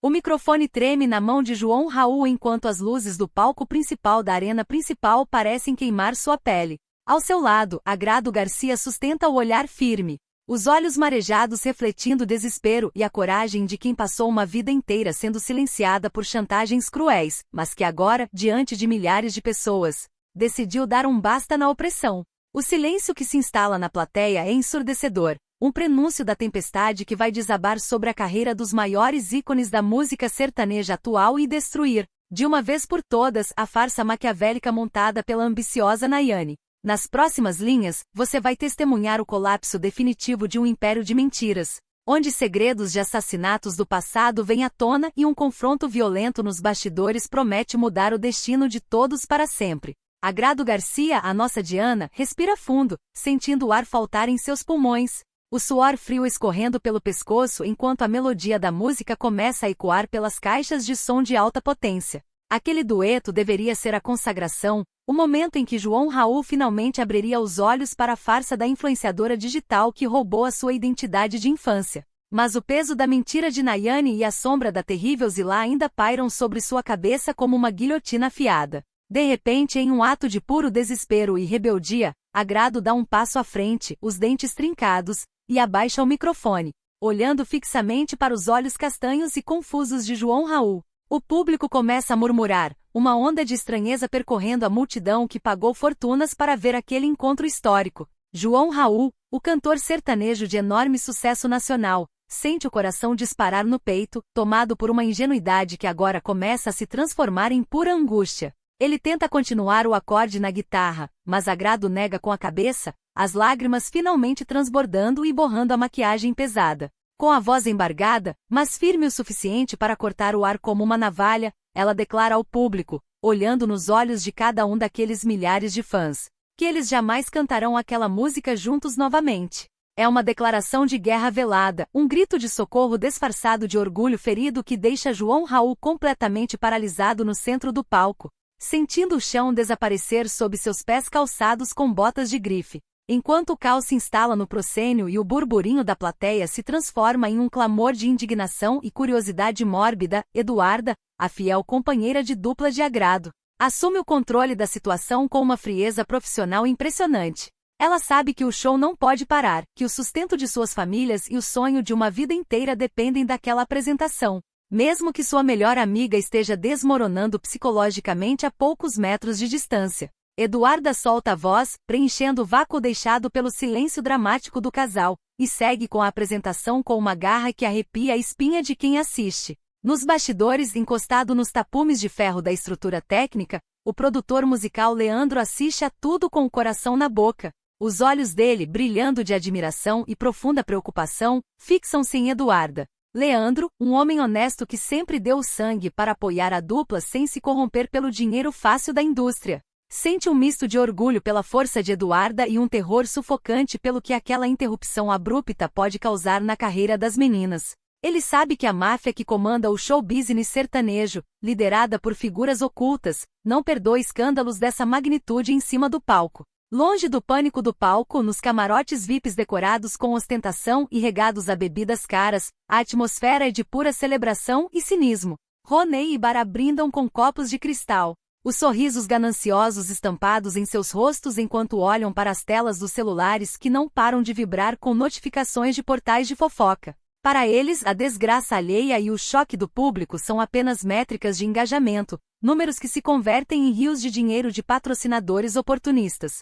O microfone treme na mão de João Raul enquanto as luzes do palco principal da arena principal parecem queimar sua pele. Ao seu lado, Agrado Garcia sustenta o olhar firme, os olhos marejados refletindo o desespero e a coragem de quem passou uma vida inteira sendo silenciada por chantagens cruéis, mas que agora, diante de milhares de pessoas, decidiu dar um basta na opressão. O silêncio que se instala na plateia é ensurdecedor, um prenúncio da tempestade que vai desabar sobre a carreira dos maiores ícones da música sertaneja atual e destruir, de uma vez por todas, a farsa maquiavélica montada pela ambiciosa Nayane. Nas próximas linhas, você vai testemunhar o colapso definitivo de um império de mentiras, onde segredos de assassinatos do passado vêm à tona e um confronto violento nos bastidores promete mudar o destino de todos para sempre. Agrado Garcia, a nossa Diana, respira fundo, sentindo o ar faltar em seus pulmões. O suor frio escorrendo pelo pescoço enquanto a melodia da música começa a ecoar pelas caixas de som de alta potência. Aquele dueto deveria ser a consagração, o momento em que João Raul finalmente abriria os olhos para a farsa da influenciadora digital que roubou a sua identidade de infância. Mas o peso da mentira de Nayane e a sombra da terrível Zilá ainda pairam sobre sua cabeça como uma guilhotina afiada. De repente, em um ato de puro desespero e rebeldia, Agrado dá um passo à frente, os dentes trincados, e abaixa o microfone, olhando fixamente para os olhos castanhos e confusos de João Raul. O público começa a murmurar, uma onda de estranheza percorrendo a multidão que pagou fortunas para ver aquele encontro histórico. João Raul, o cantor sertanejo de enorme sucesso nacional, sente o coração disparar no peito, tomado por uma ingenuidade que agora começa a se transformar em pura angústia. Ele tenta continuar o acorde na guitarra, mas Agrado nega com a cabeça, as lágrimas finalmente transbordando e borrando a maquiagem pesada. Com a voz embargada, mas firme o suficiente para cortar o ar como uma navalha, ela declara ao público, olhando nos olhos de cada um daqueles milhares de fãs, que eles jamais cantarão aquela música juntos novamente. É uma declaração de guerra velada, um grito de socorro disfarçado de orgulho ferido que deixa João Raul completamente paralisado no centro do palco, sentindo o chão desaparecer sob seus pés calçados com botas de grife. Enquanto o caos se instala no proscênio e o burburinho da plateia se transforma em um clamor de indignação e curiosidade mórbida, Eduarda, a fiel companheira de dupla de Agrado, assume o controle da situação com uma frieza profissional impressionante. Ela sabe que o show não pode parar, que o sustento de suas famílias e o sonho de uma vida inteira dependem daquela apresentação, mesmo que sua melhor amiga esteja desmoronando psicologicamente a poucos metros de distância. Eduarda solta a voz, preenchendo o vácuo deixado pelo silêncio dramático do casal, e segue com a apresentação com uma garra que arrepia a espinha de quem assiste. Nos bastidores, encostado nos tapumes de ferro da estrutura técnica, o produtor musical Leandro assiste a tudo com o coração na boca. Os olhos dele, brilhando de admiração e profunda preocupação, fixam-se em Eduarda. Leandro, um homem honesto que sempre deu o sangue para apoiar a dupla sem se corromper pelo dinheiro fácil da indústria. Sente um misto de orgulho pela força de Eduarda e um terror sufocante pelo que aquela interrupção abrupta pode causar na carreira das meninas. Ele sabe que a máfia que comanda o show business sertanejo, liderada por figuras ocultas, não perdoa escândalos dessa magnitude em cima do palco. Longe do pânico do palco, nos camarotes VIPs decorados com ostentação e regados a bebidas caras, a atmosfera é de pura celebração e cinismo. Roney e Bara brindam com copos de cristal. Os sorrisos gananciosos estampados em seus rostos enquanto olham para as telas dos celulares que não param de vibrar com notificações de portais de fofoca. Para eles, a desgraça alheia e o choque do público são apenas métricas de engajamento, números que se convertem em rios de dinheiro de patrocinadores oportunistas.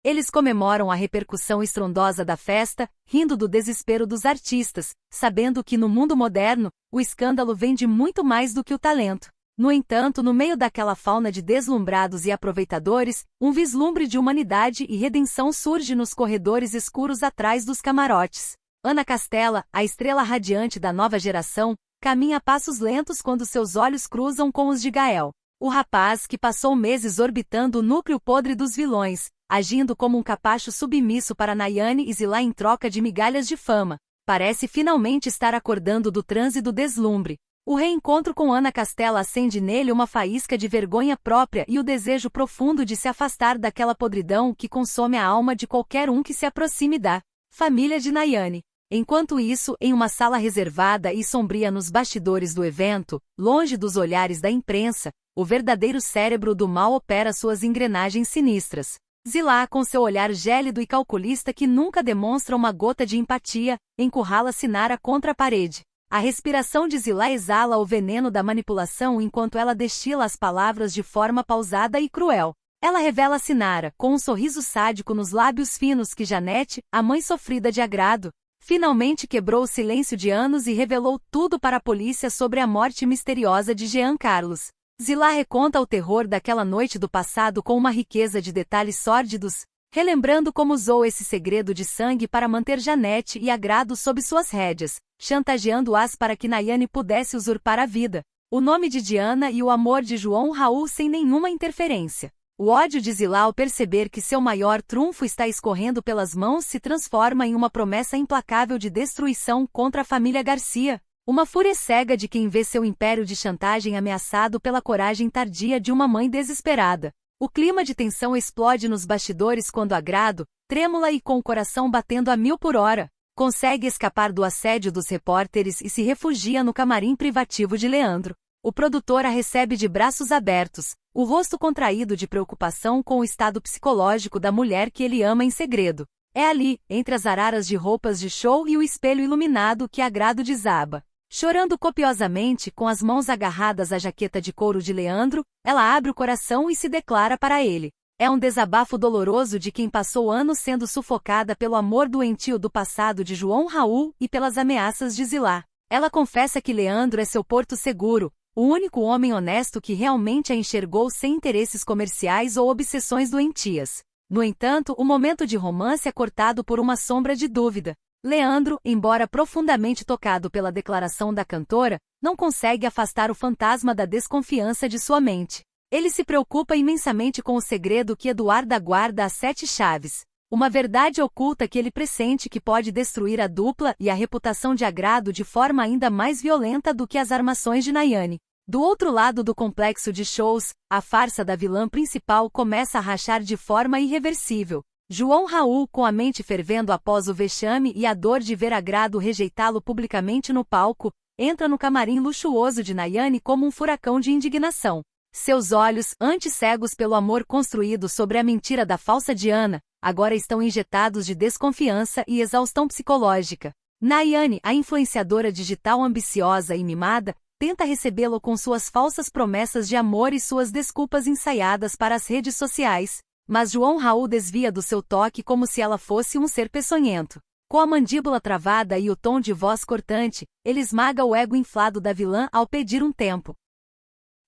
Eles comemoram a repercussão estrondosa da festa, rindo do desespero dos artistas, sabendo que no mundo moderno, o escândalo vende muito mais do que o talento. No entanto, no meio daquela fauna de deslumbrados e aproveitadores, um vislumbre de humanidade e redenção surge nos corredores escuros atrás dos camarotes. Ana Castela, a estrela radiante da nova geração, caminha a passos lentos quando seus olhos cruzam com os de Gael. O rapaz que passou meses orbitando o núcleo podre dos vilões, agindo como um capacho submisso para Nayane e Zilá em troca de migalhas de fama, parece finalmente estar acordando do transe do deslumbre. O reencontro com Ana Castela acende nele uma faísca de vergonha própria e o desejo profundo de se afastar daquela podridão que consome a alma de qualquer um que se aproxime da família de Nayane. Enquanto isso, em uma sala reservada e sombria nos bastidores do evento, longe dos olhares da imprensa, o verdadeiro cérebro do mal opera suas engrenagens sinistras. Zilá, com seu olhar gélido e calculista que nunca demonstra uma gota de empatia, encurrala Sinara contra a parede. A respiração de Zilá exala o veneno da manipulação enquanto ela destila as palavras de forma pausada e cruel. Ela revela a Sinara, com um sorriso sádico nos lábios finos que Janete, a mãe sofrida de agrado, finalmente quebrou o silêncio de anos e revelou tudo para a polícia sobre a morte misteriosa de Jean Carlos. Zilá reconta o terror daquela noite do passado com uma riqueza de detalhes sórdidos, relembrando como usou esse segredo de sangue para manter Janete e Agrado sob suas rédeas, chantageando-as para que Nayane pudesse usurpar a vida, o nome de Diana e o amor de João Raul sem nenhuma interferência. O ódio de Zilá ao perceber que seu maior trunfo está escorrendo pelas mãos se transforma em uma promessa implacável de destruição contra a família Garcia, uma fúria cega de quem vê seu império de chantagem ameaçado pela coragem tardia de uma mãe desesperada. O clima de tensão explode nos bastidores quando Agrado, trêmula e com o coração batendo a 1000 por hora, consegue escapar do assédio dos repórteres e se refugia no camarim privativo de Leandro. O produtor a recebe de braços abertos, o rosto contraído de preocupação com o estado psicológico da mulher que ele ama em segredo. É ali, entre as araras de roupas de show e o espelho iluminado que Agrado desaba. Chorando copiosamente, com as mãos agarradas à jaqueta de couro de Leandro, ela abre o coração e se declara para ele. É um desabafo doloroso de quem passou anos sendo sufocada pelo amor doentio do passado de João Raul e pelas ameaças de Zilá. Ela confessa que Leandro é seu porto seguro, o único homem honesto que realmente a enxergou sem interesses comerciais ou obsessões doentias. No entanto, o momento de romance é cortado por uma sombra de dúvida. Leandro, embora profundamente tocado pela declaração da cantora, não consegue afastar o fantasma da desconfiança de sua mente. Ele se preocupa imensamente com o segredo que Eduarda guarda às 7 chaves. Uma verdade oculta que ele pressente que pode destruir a dupla e a reputação de Agrado de forma ainda mais violenta do que as armações de Nayane. Do outro lado do complexo de shows, a farsa da vilã principal começa a rachar de forma irreversível. João Raul, com a mente fervendo após o vexame e a dor de ver Agrado rejeitá-lo publicamente no palco, entra no camarim luxuoso de Nayane como um furacão de indignação. Seus olhos, antes cegos pelo amor construído sobre a mentira da falsa Diana, agora estão injetados de desconfiança e exaustão psicológica. Nayane, a influenciadora digital ambiciosa e mimada, tenta recebê-lo com suas falsas promessas de amor e suas desculpas ensaiadas para as redes sociais, mas João Raul desvia do seu toque como se ela fosse um ser peçonhento. Com a mandíbula travada e o tom de voz cortante, ele esmaga o ego inflado da vilã ao pedir um tempo.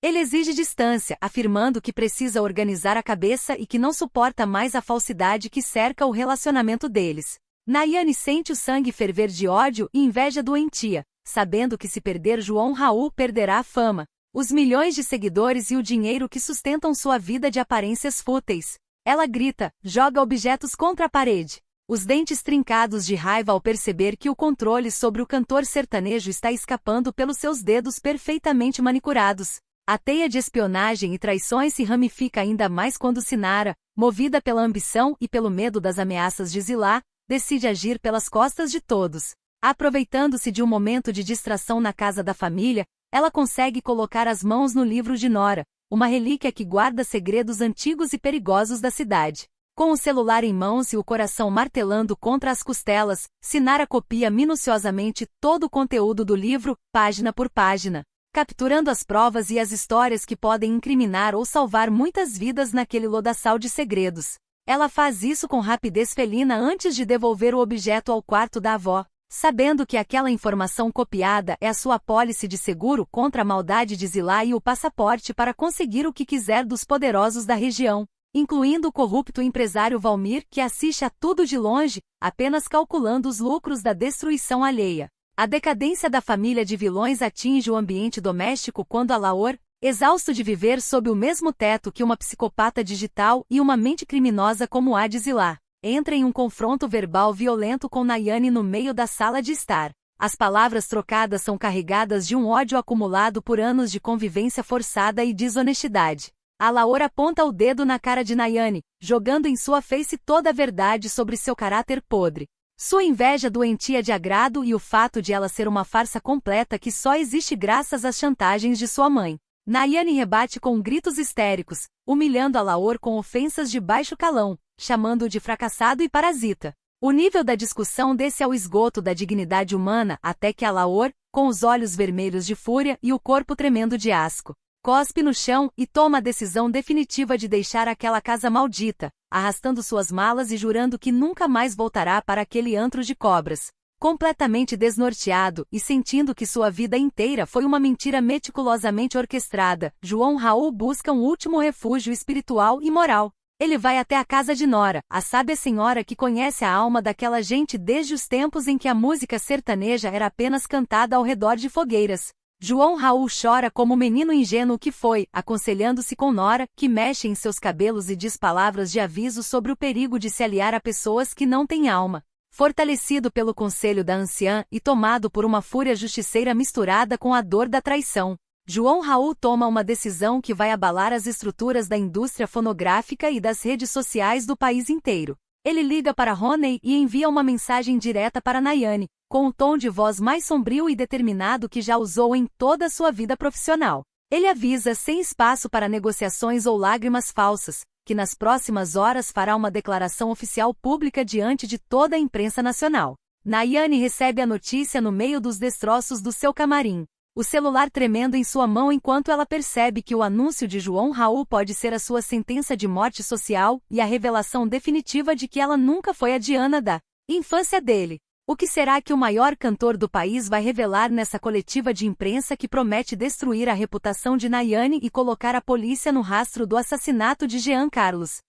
Ele exige distância, afirmando que precisa organizar a cabeça e que não suporta mais a falsidade que cerca o relacionamento deles. Nayane sente o sangue ferver de ódio e inveja doentia, sabendo que se perder João Raul perderá a fama, os milhões de seguidores e o dinheiro que sustentam sua vida de aparências fúteis. Ela grita, joga objetos contra a parede. Os dentes trincados de raiva ao perceber que o controle sobre o cantor sertanejo está escapando pelos seus dedos perfeitamente manicurados. A teia de espionagem e traições se ramifica ainda mais quando Sinara, movida pela ambição e pelo medo das ameaças de Zilá, decide agir pelas costas de todos. Aproveitando-se de um momento de distração na casa da família, ela consegue colocar as mãos no livro de Nora, uma relíquia que guarda segredos antigos e perigosos da cidade. Com o celular em mãos e o coração martelando contra as costelas, Sinara copia minuciosamente todo o conteúdo do livro, página por página, capturando as provas e as histórias que podem incriminar ou salvar muitas vidas naquele lodaçal de segredos. Ela faz isso com rapidez felina antes de devolver o objeto ao quarto da avó, sabendo que aquela informação copiada é a sua apólice de seguro contra a maldade de Zilá e o passaporte para conseguir o que quiser dos poderosos da região, incluindo o corrupto empresário Valmir que assiste a tudo de longe, apenas calculando os lucros da destruição alheia. A decadência da família de vilões atinge o ambiente doméstico quando a Laor, exausto de viver sob o mesmo teto que uma psicopata digital e uma mente criminosa como a de Zilá, entra em um confronto verbal violento com Nayane no meio da sala de estar. As palavras trocadas são carregadas de um ódio acumulado por anos de convivência forçada e desonestidade. A Laor aponta o dedo na cara de Nayane, jogando em sua face toda a verdade sobre seu caráter podre. Sua inveja doentia de agrado e o fato de ela ser uma farsa completa que só existe graças às chantagens de sua mãe. Nayane rebate com gritos histéricos, humilhando a Laor com ofensas de baixo calão, chamando-o de fracassado e parasita. O nível da discussão desce ao esgoto da dignidade humana até que a Laor, com os olhos vermelhos de fúria e o corpo tremendo de asco, cospe no chão e toma a decisão definitiva de deixar aquela casa maldita, arrastando suas malas e jurando que nunca mais voltará para aquele antro de cobras. Completamente desnorteado e sentindo que sua vida inteira foi uma mentira meticulosamente orquestrada, João Raul busca um último refúgio espiritual e moral. Ele vai até a casa de Nora, a sábia senhora que conhece a alma daquela gente desde os tempos em que a música sertaneja era apenas cantada ao redor de fogueiras. João Raul chora como o menino ingênuo que foi, aconselhando-se com Nora, que mexe em seus cabelos e diz palavras de aviso sobre o perigo de se aliar a pessoas que não têm alma. Fortalecido pelo conselho da anciã e tomado por uma fúria justiceira misturada com a dor da traição, João Raul toma uma decisão que vai abalar as estruturas da indústria fonográfica e das redes sociais do país inteiro. Ele liga para Roney e envia uma mensagem direta para Nayane, com o tom de voz mais sombrio e determinado que já usou em toda a sua vida profissional. Ele avisa sem espaço para negociações ou lágrimas falsas, que nas próximas horas fará uma declaração oficial pública diante de toda a imprensa nacional. Nayane recebe a notícia no meio dos destroços do seu camarim, o celular tremendo em sua mão enquanto ela percebe que o anúncio de João Raul pode ser a sua sentença de morte social e a revelação definitiva de que ela nunca foi a Diana da infância dele. O que será que o maior cantor do país vai revelar nessa coletiva de imprensa que promete destruir a reputação de Nayane e colocar a polícia no rastro do assassinato de Jean Carlos?